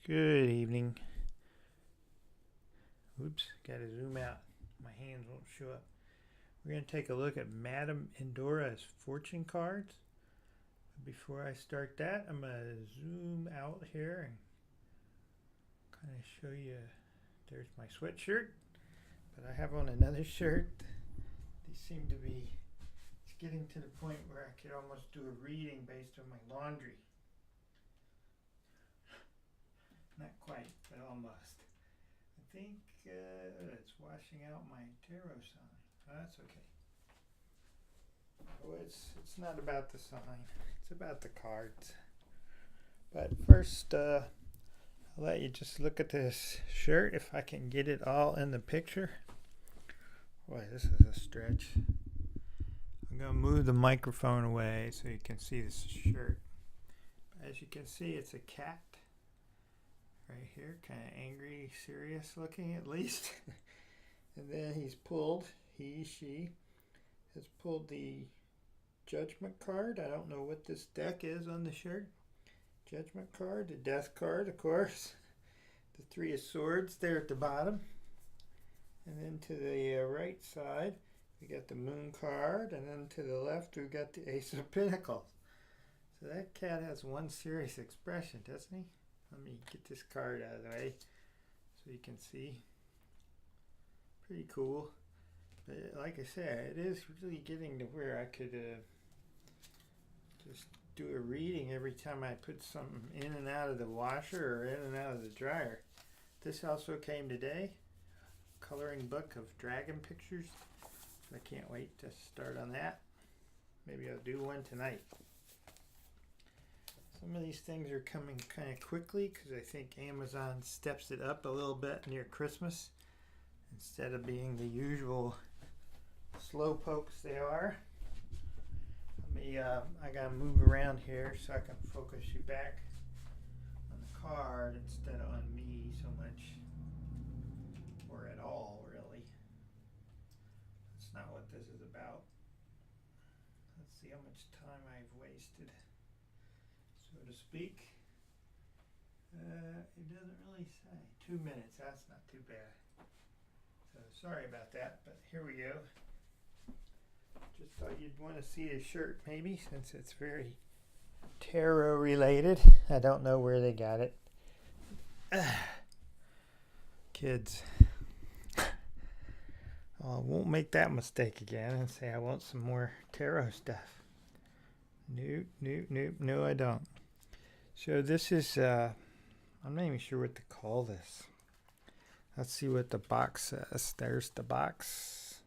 Good evening. Oops, gotta zoom out. My hands won't show up. We're gonna take a look at Madame Endora's fortune cards. Before I start that, I'm gonna zoom out here and kind of show you. There's my sweatshirt, but I have on another shirt. These seem to be, it's getting to the point where I could almost do a reading based on my laundry. Not quite, but almost. I think it's washing out my tarot sign. Oh, that's okay. Oh, it's not about the sign. It's about the cards. But first, I'll let you just look at this shirt if I can get it all in the picture. Boy, this is a stretch. I'm gonna move the microphone away so you can see this shirt. As you can see, it's a cat. Right here, kind of angry, serious looking at least. And then she has pulled the Judgment card. I don't know what this deck is on the shirt. Judgment card, the Death card, of course. The Three of Swords there at the bottom. And then to the right side, we got the Moon card. And then to the left, we got the Ace of Pentacles. So that cat has one serious expression, doesn't he? Let me get this card out of the way so you can see. Pretty cool. But like I said, it is really getting to where I could just do a reading every time I put something in and out of the washer or in and out of the dryer. This also came today. Coloring book of dragon pictures. So I can't wait to start on that. Maybe I'll do one tonight. Some of these things are coming kind of quickly because I think Amazon steps it up a little bit near Christmas instead of being the usual slow pokes they are. I gotta move around here so I can focus you back on the card instead of on me so much, or at all really. That's not what this is about. Let's see how much time I've wasted, so to speak. It doesn't really say. 2 minutes, that's not too bad. So sorry about that, but here we go. Just thought you'd want to see the shirt maybe, since it's very tarot related. I don't know where they got it. Kids. I won't make that mistake again and say I want some more tarot stuff. No, I don't. So this is, I'm not even sure what to call this. Let's see what the box says. There's the box.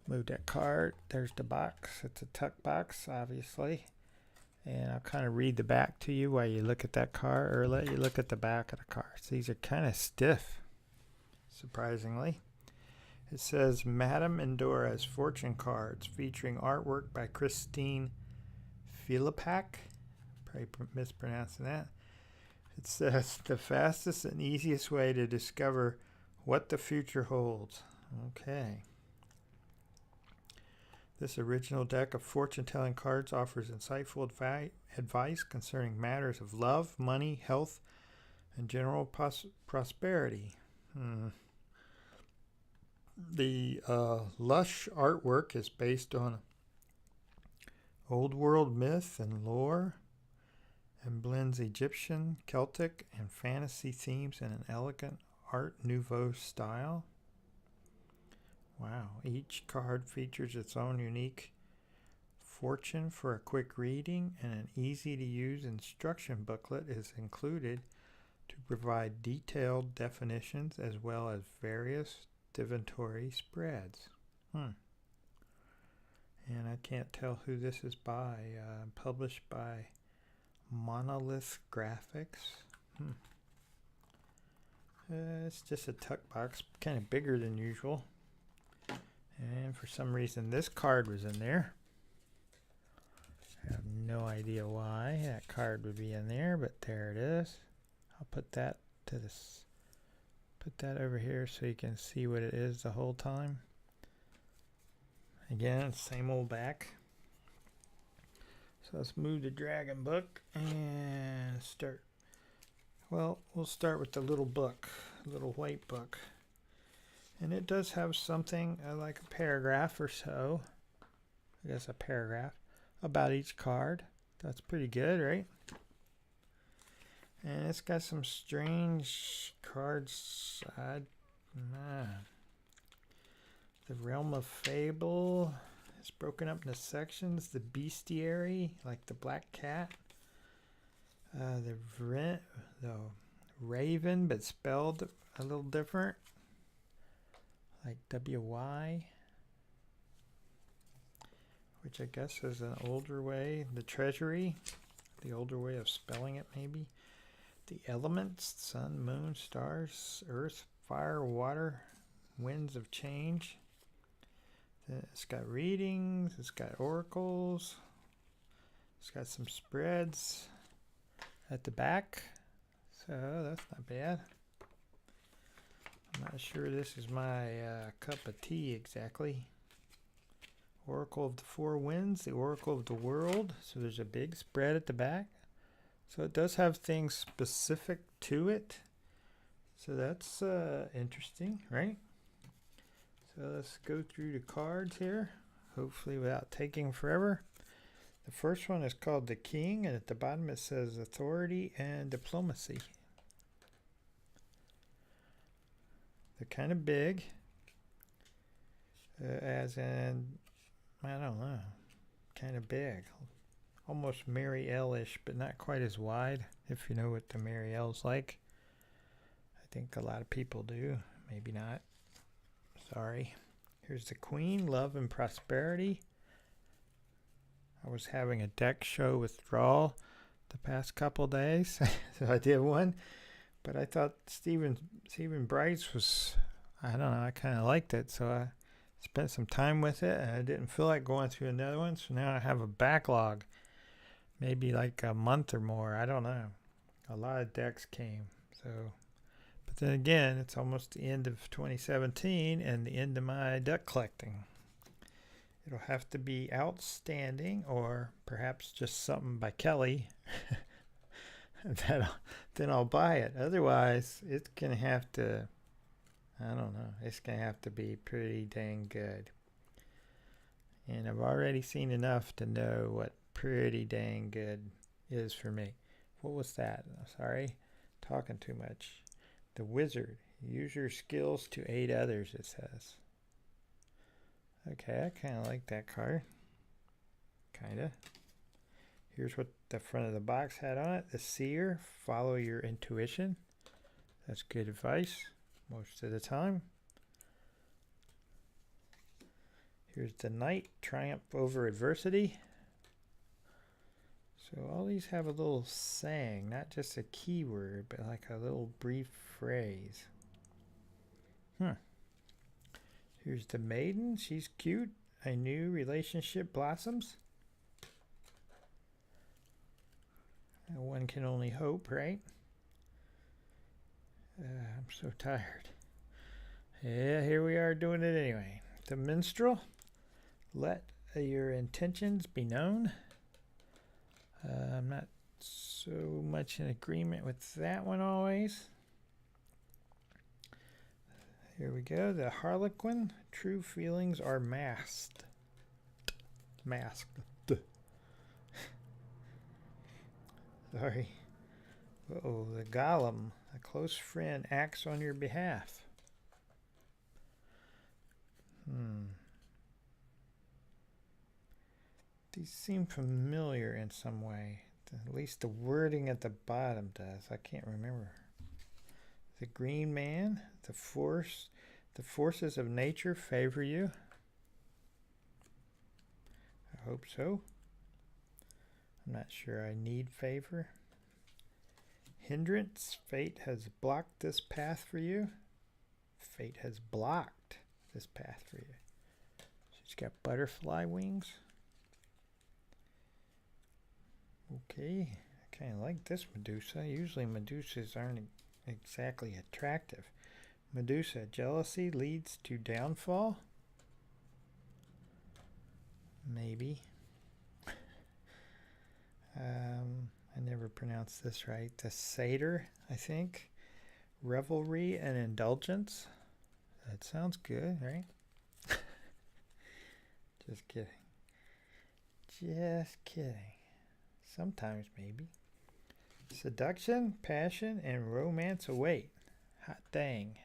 Move that card. There's the box. It's a tuck box, obviously. And I'll kind of read the back to you while you look at that card, or let you look at the back of the cards. These are kind of stiff, surprisingly. It says Madame Endora's fortune cards featuring artwork by Christine Philippak. Probably mispronouncing that. It says the fastest and easiest way to discover what the future holds. Okay. This original deck of fortune-telling cards offers insightful advice concerning matters of love, money, health, and general prosperity. The lush artwork is based on old world myth and lore and blends Egyptian, Celtic, and fantasy themes in an elegant Art Nouveau style. Wow, each card features its own unique fortune for a quick reading, and an easy-to-use instruction booklet is included to provide detailed definitions as well as various divinatory spreads. And I can't tell who this is by. Published by Monolith Graphics. It's just a tuck box, kind of bigger than usual. And for some reason this card was in there. I have no idea why that card would be in there, but there it is. I'll put that to this. Put that over here so you can see what it is the whole time. Again, same old back. So let's move the dragon book and start Well, we'll start with the little book, little white book. And it does have something like a paragraph or so. I guess a paragraph about each card. That's pretty good, right? And it's got some strange cards. The Realm of Fable. It's broken up into sections. The Bestiary, like the Black Cat. The Raven, but spelled a little different, like W-Y, which I guess is an older way. The Treasury, the older way of spelling it maybe. The Elements, Sun, Moon, Stars, Earth, Fire, Water, Winds of Change. It's got readings, it's got oracles, it's got some spreads at the back, so that's not bad. I'm not sure this is my cup of tea exactly. Oracle of the Four Winds, the Oracle of the World, so there's a big spread at the back. So it does have things specific to it, so that's interesting, right? So let's go through the cards here, hopefully without taking forever. The first one is called the King, and at the bottom it says authority and diplomacy. They're kind of big, as in, I don't know, kind of big. Almost Mary L-ish, but not quite as wide, if you know what the Mary L's like. I think a lot of people do, maybe not. Sorry. Here's the Queen, Love and Prosperity. I was having a deck show withdrawal the past couple days, so I did one. But I thought Stephen Bryce was, I don't know, I kind of liked it, so I spent some time with it, and I didn't feel like going through another one, so now I have a backlog, maybe like a month or more, I don't know. A lot of decks came, so... But then again, it's almost the end of 2017 and the end of my deck collecting. It'll have to be outstanding, or perhaps just something by Kelly. Then I'll buy it. Otherwise, it's going to have to, I don't know, it's going to have to be pretty dang good. And I've already seen enough to know what pretty dang good is for me. What was that? Sorry, talking too much. The Wizard. Use your skills to aid others, it says. Okay, I kind of like that card. Kind of. Here's what the front of the box had on it. The Seer. Follow your intuition. That's good advice most of the time. Here's the Knight. Triumph over adversity. So all these have a little saying, not just a keyword, but like a little brief phrase. Here's the Maiden. She's cute. A new relationship blossoms. One can only hope, right? I'm so tired. Yeah, here we are doing it anyway. The Minstrel. Let your intentions be known. I'm not so much in agreement with that one always. Here we go. The Harlequin. True feelings are masked. Masked. Sorry. Uh-oh. The Golem. A close friend acts on your behalf. These seem familiar in some way. At least the wording at the bottom does. I can't remember. The Green Man. The forces of nature favor you. I hope so. I'm not sure I need favor. Hindrance. Fate has blocked this path for you. Fate has blocked this path for you. She's got butterfly wings. Okay. I kind of like this Medusa. Usually Medusas aren't exactly attractive. Medusa. Jealousy leads to downfall. Maybe. I never pronounce this right. The Satyr, I think. Revelry and Indulgence. That sounds good, right? Just kidding. Just kidding. Sometimes, maybe. Seduction, passion, and romance await. Hot dang.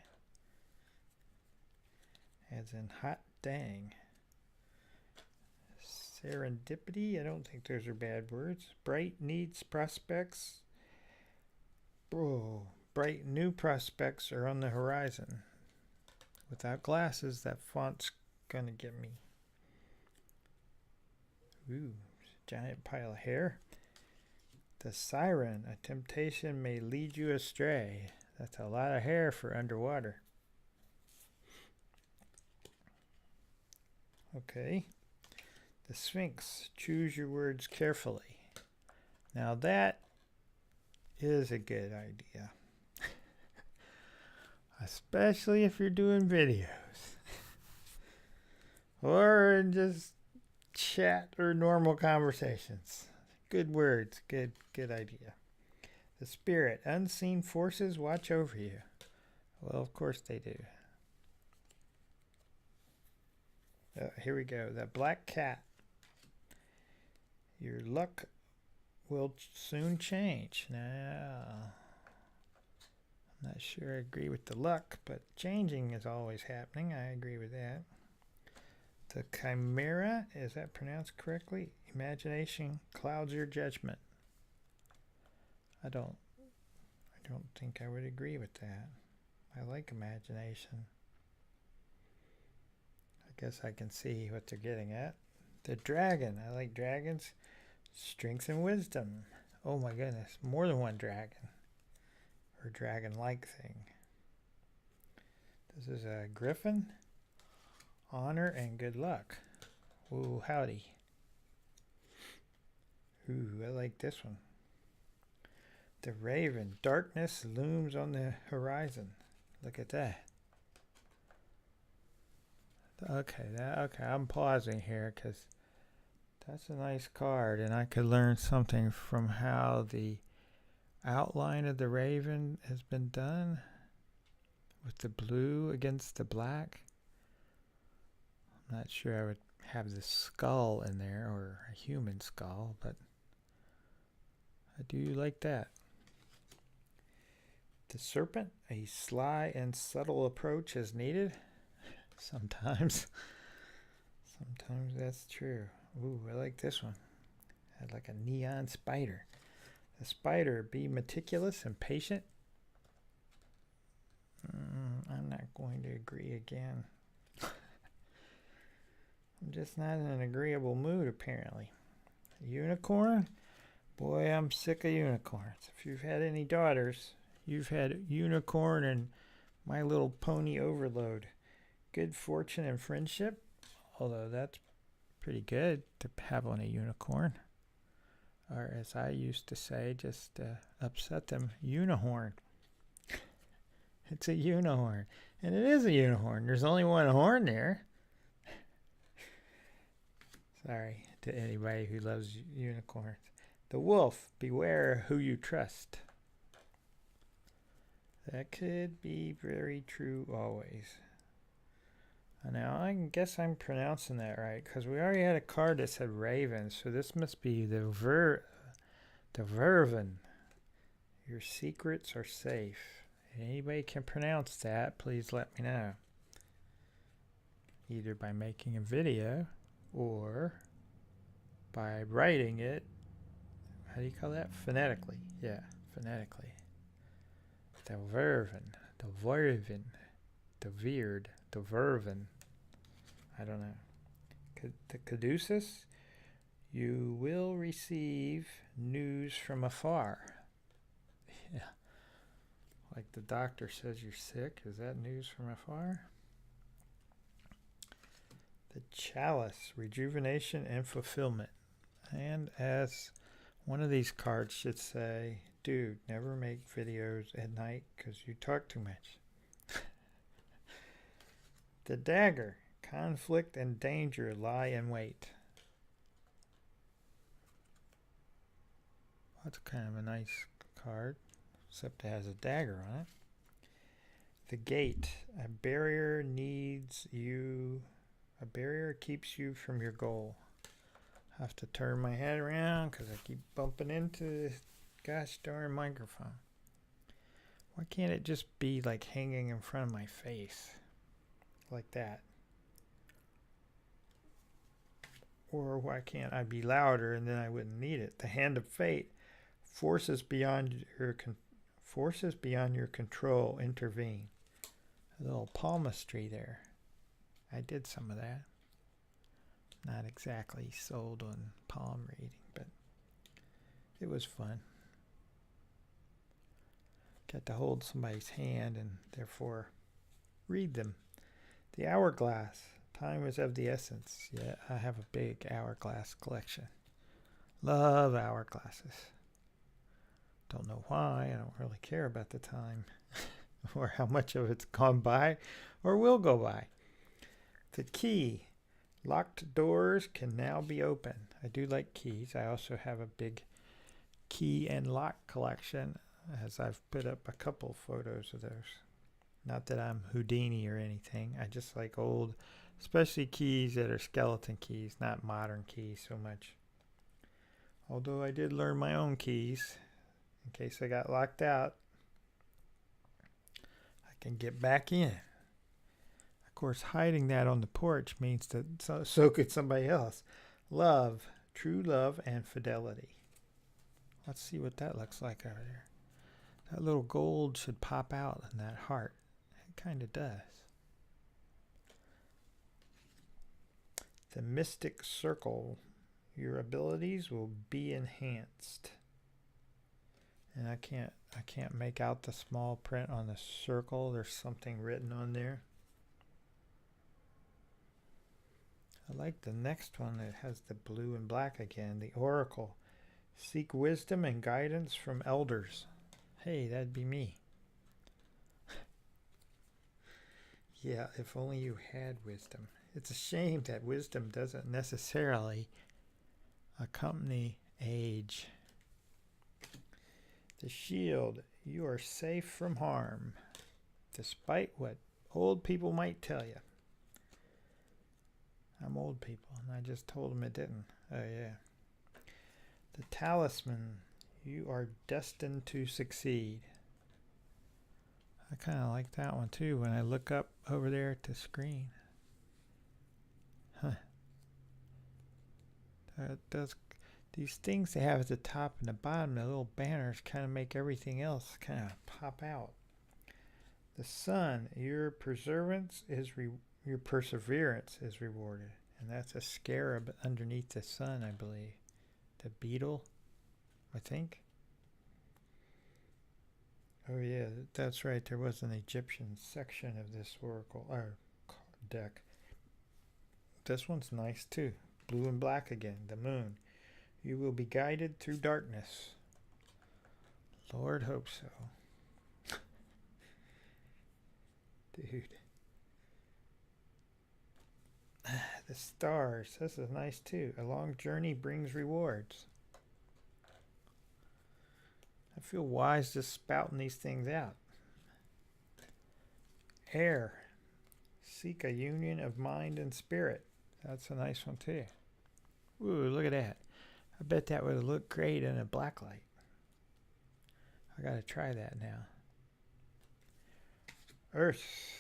As in hot dang. Serendipity, I don't think those are bad words. Bright needs prospects. Oh, bright new prospects are on the horizon. Without glasses, that font's gonna get me. Ooh, giant pile of hair. The Siren, a temptation may lead you astray. That's a lot of hair for underwater. Okay. The Sphinx, choose your words carefully. Now that is a good idea. Especially if you're doing videos. Or just chat or normal conversations. Good words, good idea. The Spirit, unseen forces watch over you. Well, of course they do. Here we go. The Black Cat. Your luck will soon change. Now, I'm not sure I agree with the luck, but changing is always happening. I agree with that. The Chimera, is that pronounced correctly? Imagination clouds your judgment. I don't think I would agree with that. I like imagination. I guess I can see what they're getting at. The Dragon, I like dragons. Strength and wisdom. Oh my goodness, more than one dragon. Or dragon-like thing. This is a Griffin. Honor and good luck. Ooh, howdy. Ooh, I like this one. The Raven. Darkness looms on the horizon. Look at that. Okay, I'm pausing here because that's a nice card, and I could learn something from how the outline of the raven has been done with the blue against the black. I'm not sure I would have the skull in there, or a human skull, but I do like that. The Serpent, a sly and subtle approach is needed. Sometimes that's true. Ooh, I like this one. I like a neon spider. The Spider, be meticulous and patient. I'm not going to agree again. I'm just not in an agreeable mood, apparently. A unicorn? Boy, I'm sick of unicorns. If you've had any daughters, you've had unicorn and My Little Pony overload. Good fortune and friendship, although that's pretty good to have on a unicorn. Or as I used to say, just upset them, unihorn. It's a unihorn. And it is a unihorn. There's only one horn there. Sorry to anybody who loves unicorns. The Wolf, beware who you trust. That could be very true always. Now, I guess I'm pronouncing that right, because we already had a card that said Raven, so this must be the Verven. Your secrets are safe. If anybody can pronounce that, please let me know. Either by making a video, or by writing it, how do you call that? Phonetically. Yeah, phonetically. The Verven, the Verven, the Veered, the Verven. I don't know. The Caduceus, you will receive news from afar. Yeah. Like the doctor says you're sick. Is that news from afar? The Chalice, rejuvenation and fulfillment. And as one of these cards should say, dude, never make videos at night because you talk too much. The Dagger, conflict and danger lie in wait. That's kind of a nice card, except it has a dagger on it. The gate. A barrier keeps you from your goal. I have to turn my head around because I keep bumping into this gosh darn microphone. Why can't it just be like hanging in front of my face? Like that. Or why can't I be louder and then I wouldn't need it? The hand of fate. Forces beyond your control intervene. A little palmistry there. I did some of that. Not exactly sold on palm reading, but it was fun. Got to hold somebody's hand and therefore read them. The hourglass. Time is of the essence. Yeah, I have a big hourglass collection. Love hourglasses. Don't know why. I don't really care about the time or how much of it's gone by or will go by. The key. Locked doors can now be opened. I do like keys. I also have a big key and lock collection, as I've put up a couple photos of those. Not that I'm Houdini or anything. I just like old, especially keys that are skeleton keys, not modern keys so much. Although I did learn my own keys in case I got locked out. I can get back in. Of course, hiding that on the porch means that so could somebody else. Love, true love, and fidelity. Let's see what that looks like over there. That little gold should pop out in that heart. It kind of does. The mystic circle. Your abilities will be enhanced. And I can't make out the small print on the circle. There's something written on there. I like the next one that has the blue and black again. The Oracle. Seek wisdom and guidance from elders. Hey, that'd be me. Yeah, if only you had wisdom. It's a shame that wisdom doesn't necessarily accompany age. The shield. You are safe from harm, despite what old people might tell you. I'm old people, and I just told them it didn't. Oh, yeah. The talisman. You are destined to succeed. I kind of like that one, too, when I look up over there at the screen. Huh. These things they have at the top and the bottom, the little banners, kind of make everything else kind of pop out. The sun. Your perseverance is rewarded. And that's a scarab underneath the sun, I believe. The beetle, I think. Oh yeah, that's right. There was an Egyptian section of this oracle or deck. This one's nice too. Blue and black again. The moon. You will be guided through darkness. Lord, hope so. Dude. The stars. This is nice too. A long journey brings rewards. I feel wise just spouting these things out. Air. Seek a union of mind and spirit. That's a nice one too. Ooh, look at that. I bet that would look great in a black light. I gotta try that now. Earth.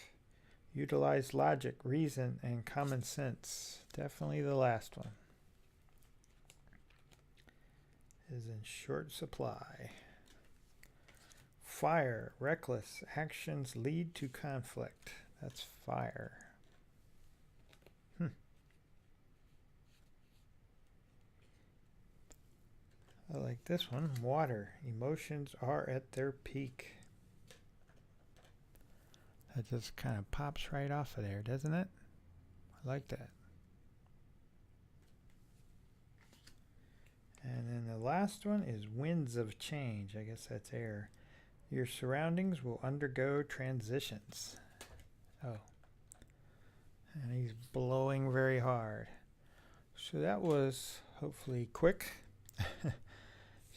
Utilize logic, reason, and common sense. Definitely the last one. Is in short supply. Fire. Reckless actions lead to conflict. That's fire. I like this one. Water. Emotions are at their peak. That just kind of pops right off of there, doesn't it? I like that. And then the last one is winds of change. I guess that's air. Your surroundings will undergo transitions. Oh. And he's blowing very hard. So that was hopefully quick,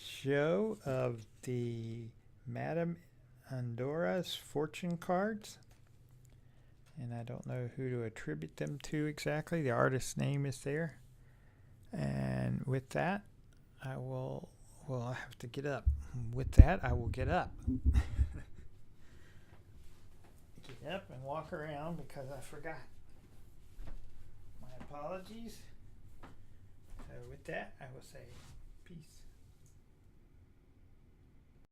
show of the Madame Endora's fortune cards. And I don't know who to attribute them to exactly. The artist's name is there. And with that, I will, well, I have to get up. With that, I will get up. Get up and walk around because I forgot. My apologies. So with that, I will say peace.